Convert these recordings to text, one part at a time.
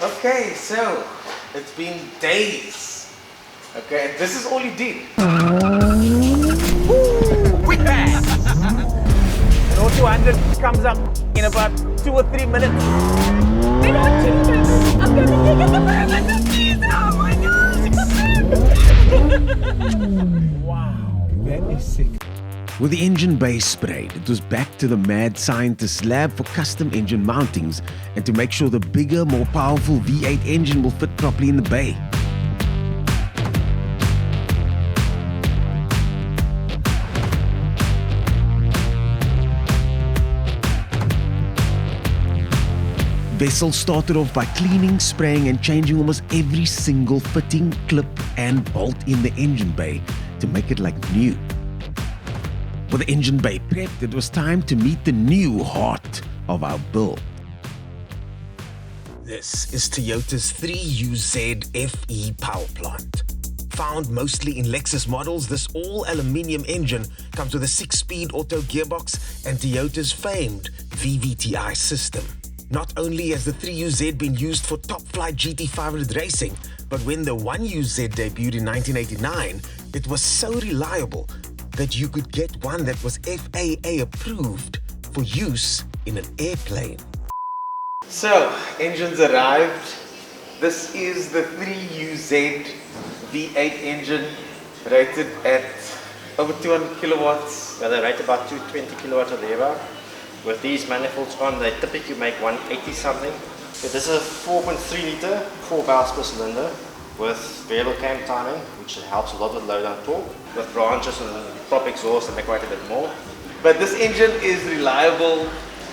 Okay, so it's been days. Okay, and this is all you did. And all 200 comes up in about 2 or 3 minutes. I don't do this. I'm gonna take it to the please. Oh my gosh. Wow, that is sick. With the engine bay sprayed, it was back to the mad scientist's lab for custom engine mountings and to make sure the bigger, more powerful V8 engine will fit properly in the bay. Vessel started off by cleaning, spraying and changing almost every single fitting, clip and bolt in the engine bay to make it like new. With the engine bay prepped, it was time to meet the new heart of our build. This is Toyota's 3UZ FE power plant. Found mostly in Lexus models, this all-aluminium engine comes with a 6-speed auto gearbox and Toyota's famed VVTi system. Not only has the 3UZ been used for top-flight GT500 racing, but when the 1UZ debuted in 1989, it was so reliable that you could get one that was FAA approved for use in an airplane. So, engines arrived. This is the 3UZ V8 engine rated at over 200 kilowatts. Well, they rate about 220 kilowatts or thereabout. With these manifolds on, they typically make 180 something. So this is a 4.3 litre, 4 valves per cylinder with variable cam timing, which helps a lot with low down torque. With branches and prop exhaust, they make quite a bit more. But this engine is reliable,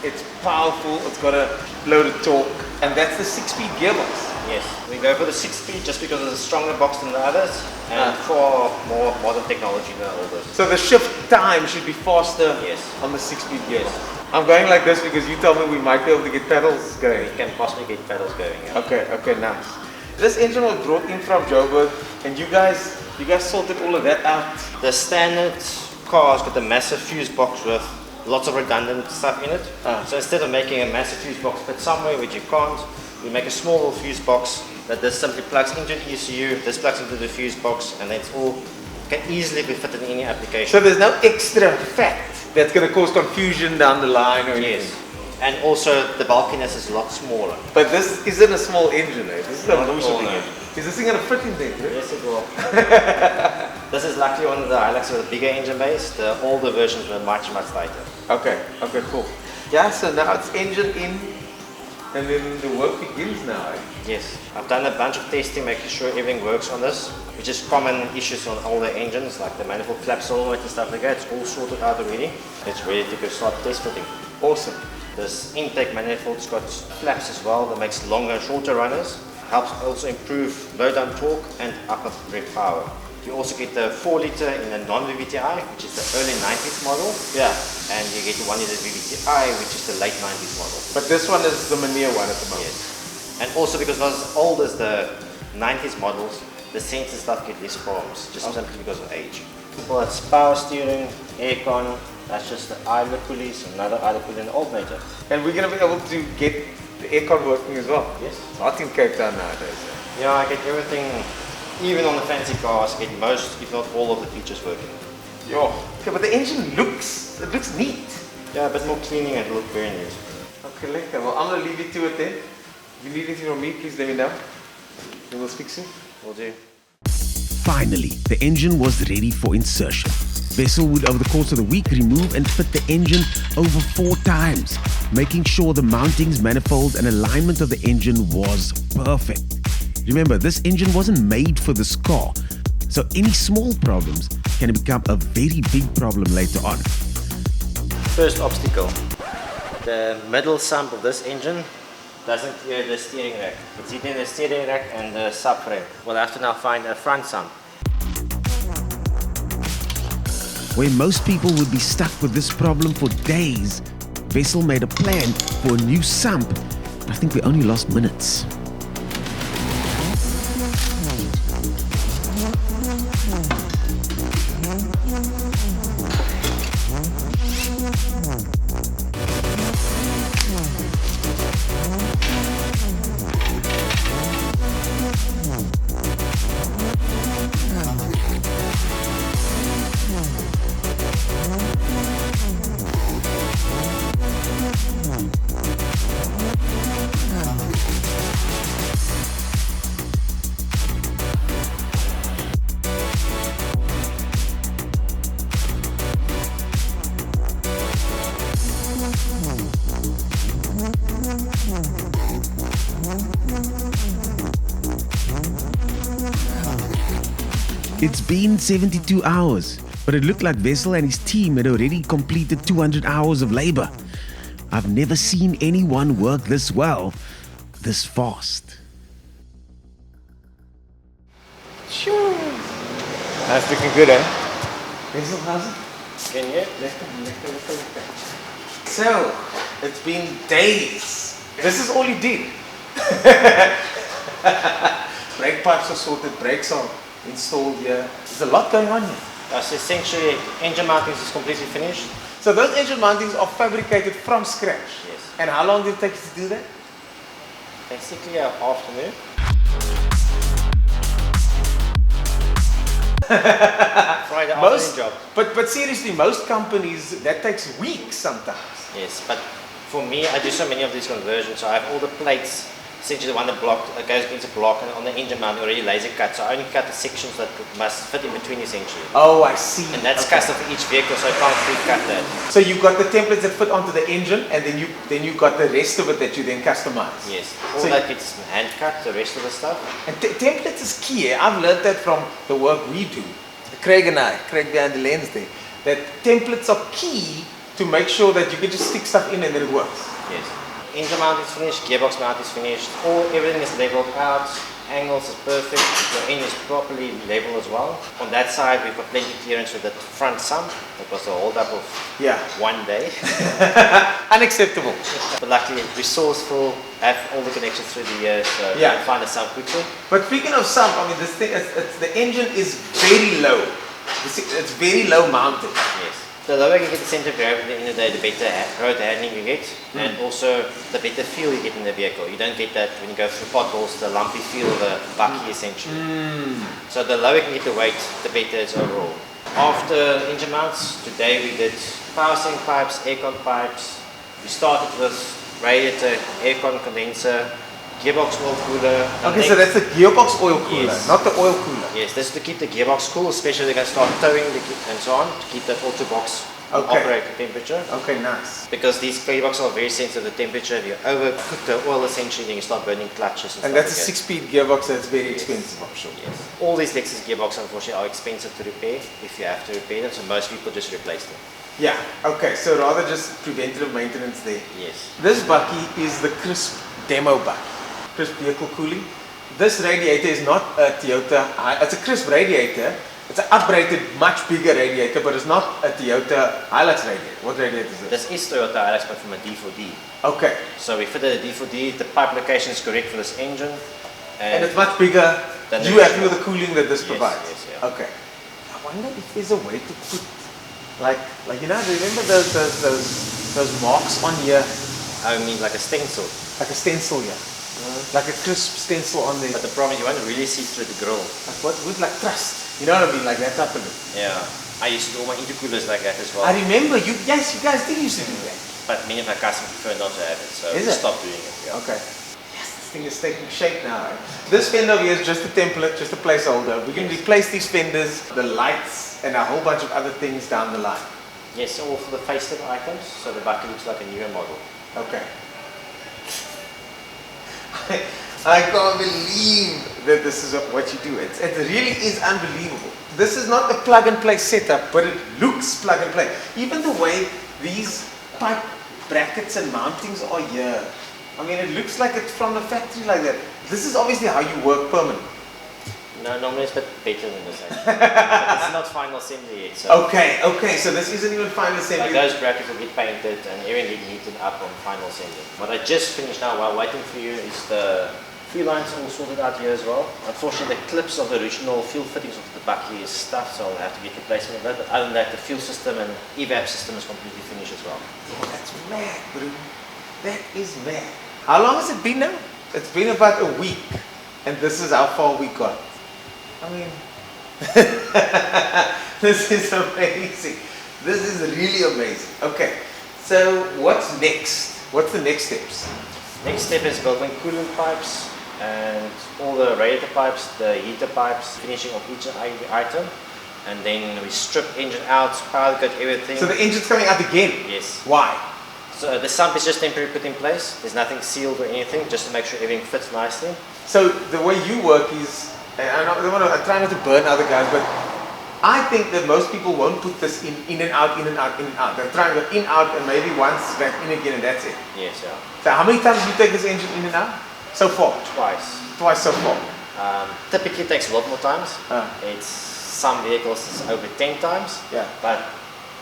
it's powerful, it's got a loaded torque, and that's the 6-speed gearbox. Yes, we go for the 6-speed just because it's a stronger box than the others and far more modern technology than the others. So the shift time should be faster on the 6-speed gearbox. Yes. I'm going like this because you told me we might be able to get pedals going. You can possibly get pedals going. Yeah. Okay, nice. This engine was brought in from Joburg, and you guys sorted all of that out. The standard car's got a massive fuse box with lots of redundant stuff in it. So instead of making a massive fuse box fit somewhere which you can't, we make a small little fuse box that this simply plugs into an ECU, this plugs into the fuse box, and then it's all can easily be fitted in any application. So there's no extra fat that's going to cause confusion down the line or anything. Yes. And also the bulkiness is a lot smaller. But this isn't a small engine, eh? This is a Not loose at all, engine. no. Is this thing going to fit in there? Right? Yes, it will. This is luckily one of the highlights of the bigger engine base. The older versions were much tighter. Okay, cool. Yeah, so now it's engine in, and then the work begins now, eh? Yes, I've done a bunch of testing making sure everything works on this, which is common issues on older engines like the manifold flap solenoid and stuff like that. It's all sorted out already. It's ready to go start test fitting. Awesome. This intake manifold's got flaps as well that makes longer and shorter runners. Helps also improve low down torque and upper brake power. You also get the 4 litre in a non-VVTi, which is the early 90s model. Yeah. And you get the 1 litre VVTi, which is the late 90s model. But this one is the Mania one at the moment. Yes. And also because it was as old as the 90s models, the sensor stuff get less problems, just simply because of age. Well, it's power steering, aircon, that's just the idler pulleys, another idler pulley and alternator. And we're going to be able to get the aircon working as well. Yes. It's hot in Cape Town nowadays. Yeah, I get everything, even on the fancy cars, I get most, if not all of the features working. Yo. Okay, but the engine looks neat. Yeah, a bit more cleaning and it look very neat. Okay, lekker. Well, I'm going to leave you to it then. If you need anything from me, please let me know. Then we'll speak soon. Will do. Finally, the engine was ready for insertion. Vessel would over the course of the week remove and fit the engine over 4 times, making sure the mountings, manifolds and alignment of the engine was perfect. Remember, this engine wasn't made for this car, so any small problems can become a very big problem later on. First obstacle. The middle sump of this engine doesn't clear the steering rack. It's between the steering rack and the subframe. We'll have to now find a front sump. Where most people would be stuck with this problem for days, Vessel made a plan for a new sump. I think we only lost minutes. It's been 72 hours, but it looked like Vessel and his team had already completed 200 hours of labor. I've never seen anyone work this well, this fast. Sure. That's looking good, eh? Vessel, how's it? Can you? Lekker. So, it's been days. This is all you did. Brake pipes are sorted, brakes are installed here. There's a lot going on here. So essentially, engine mountings is completely finished. So those engine mountings are fabricated from scratch? Yes. And how long did it take you to do that? Basically, an afternoon. Friday afternoon job. But seriously, most companies, that takes weeks sometimes. Yes, but for me, I do so many of these conversions. So I have all the plates, essentially the one that goes against a block, and on the engine mount already laser cut. So I only cut the sections that must fit in between essentially. Oh, I see. And that's custom for each vehicle, so I can't pre-cut that. So you've got the templates that fit onto the engine, and then you got the rest of it that you then customize. Yes, all So that gets hand cut, the rest of the stuff. And templates is key. I've learned that from the work we do. Craig behind the lens there, that templates are key to make sure that you can just stick stuff in and then it works. Yes. Engine mount is finished, gearbox mount is finished, everything is leveled out, angles is perfect, the end is properly leveled as well. On that side we've got plenty of clearance with the front sump. That was a hold up of one day. Unacceptable. But luckily resourceful, have all the connections through the years, so you can find a sump quickly. But speaking of sump, I mean this thing, the engine is very low. It's very low mounted. Yes. The lower you get the center of gravity, at the end of the day, the better road handling you get, and also the better feel you get in the vehicle. You don't get that when you go through potholes, the lumpy feel of a Bakkie essentially. So the lower you can get the weight, the better it's overall. After engine mounts, today we did power steering pipes, aircon pipes. We started with radiator, aircon condenser, gearbox oil cooler. Okay, so that's the gearbox oil cooler, Yes. not the oil cooler. Yes, this is to keep the gearbox cool, especially they're going to start towing and so on, to keep that auto box operate at temperature. Okay, nice. Because these gearboxes are very sensitive to the temperature. If you overcook the oil essentially, then you start burning clutches And stuff that's a like that. 6-speed gearbox that's very expensive, I'm sure. Yes. All these Lexus gearboxes unfortunately are expensive to repair if you have to repair them, so most people just replace them. Yeah, okay, so rather just preventative maintenance there. Yes. This Bakkie is the crisp demo Bakkie. Crisp vehicle cooling. This radiator is not a Toyota, it's a crisp radiator. It's an upgraded, much bigger radiator, but it's not a Toyota Hilux radiator. What radiator is this? This is Toyota Hilux, but from a D4D. Okay. So we fitted a D4D, the pipe location is correct for this engine. And it's much bigger. Than the You happy original. with the cooling that this Yes, provides? yes, yeah. Okay. I wonder if there's a way to put, like you know, remember those marks on here, I mean like a stencil. like a stencil here, like a crisp stencil on there. But the problem is you won't really see through the grill. Like what? With like trust. You know what I mean? Like that type of look. Yeah. I used to do all my intercoolers like that as well. I remember you. Yes, you guys did used to do that. But many of our customers prefer not to have it, so Is we it? stopped doing it. Yeah. Okay. Yes, this thing is taking shape now. Right? This fender over here is just a template, just a placeholder. We can Yes. replace these fenders, the lights, and a whole bunch of other things down the line. Yes, all for the facelift items, so the Bakkie looks like a newer model. Okay. I can't believe that this is what you do. It really is unbelievable. This is not a plug and play setup, but it looks plug and play. Even the way these pipe brackets and mountings are here. I mean, it looks like it's from the factory like that. This is obviously how you work permanent. No, normally it's a bit better than this actually. But it's not final assembly yet. So Okay, so this isn't even final assembly. like those brackets will get painted and everything heated up on final assembly. What I just finished now while waiting for you is the fuel lines all sorted out here as well. Unfortunately the clips of the original fuel fittings of the Bakkie is stuffed, so I'll have to get replacement of that. But other than that, the fuel system and evap system is completely finished as well. Oh, that's mad, bro. That is mad. How long has it been now? It's been about a week, and this is how far we got. I mean, this is amazing. This is really amazing. Okay, so what's next? What's the next steps? Next step is building coolant pipes and all the radiator pipes, the heater pipes, finishing off each item, and then we strip engine out, powder coat everything. So the engine's coming out again? Yes. Why? So the sump is just temporarily put in place. There's nothing sealed or anything, just to make sure everything fits nicely. So the way you work is And I try not to burn other guys, but I think that most people won't put this in and out, in and out, in and out. They'll try and go in, out, and maybe once back in again, and that's it. Yes, yeah. So how many times do you take this engine in and out? So far? Twice. Twice so far. Typically it takes a lot more times. It's some vehicles it's over 10 times. Yeah. But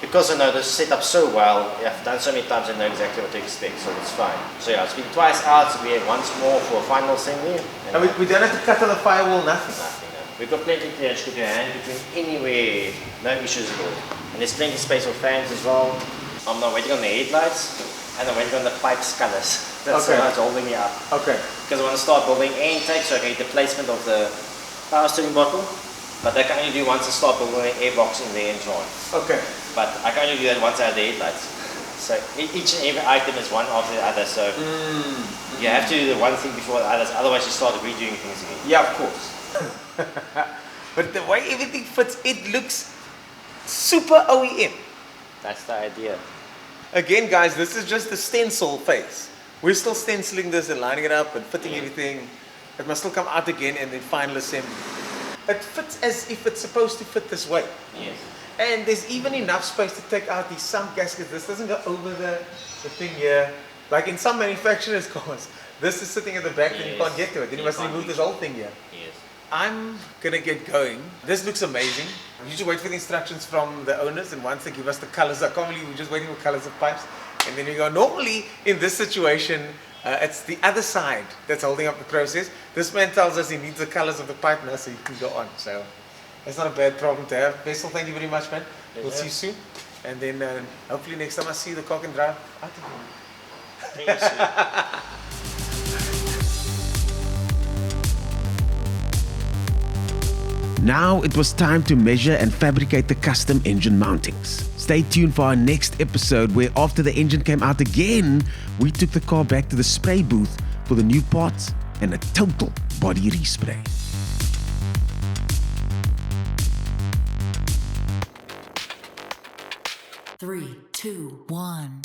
because I know this setup so well, I've done so many times, I know exactly what to expect, so it's fine. So yeah, it's been twice out, so we have once more for a final assembly. And we don't have to cut on the firewall, nothing. Nothing, no. We've got plenty of clearance, you can put your hand between anywhere, no issues at all. And there's plenty of space for fans as well. I'm not waiting on the headlights, and I'm waiting on the pipes colors. That's what's holding me up. Okay. Because I want to start building air intake, so I can get the placement of the power steering bottle. But I can only do once I start building an airbox in the engine. Okay. But I can only do that once I have the headlights. So each and every item is one after the other, so you have to do the one thing before the others, otherwise you start redoing things again. Yeah, of course. But the way everything fits, it looks super OEM. That's the idea. Again, guys, this is just the stencil phase. We're still stenciling this and lining it up and fitting everything. It must still come out again and then final assembly. It fits as if it's supposed to fit this way. Yes. And there's even enough space to take out these sump gaskets. This doesn't go over the thing here. Like in some manufacturers' cars, this is sitting at the back and you can't get to it. Then you must remove this whole thing here. Yes. I'm gonna get going. This looks amazing. We usually wait for the instructions from the owners, and once they give us the colors, I can't believe we're just waiting for colors of pipes. And then we go, normally in this situation, it's the other side that's holding up the process. This man tells us he needs the colors of the pipe now so he can go on. So that's not a bad problem to have. Basil, thank you very much, man. We'll see you soon. And then hopefully next time I see you, the car can drive out of here. Thank you, sir. Now it was time to measure and fabricate the custom engine mountings. Stay tuned for our next episode where after the engine came out again, we took the car back to the spray booth for the new parts and a total body respray. Three, two, one.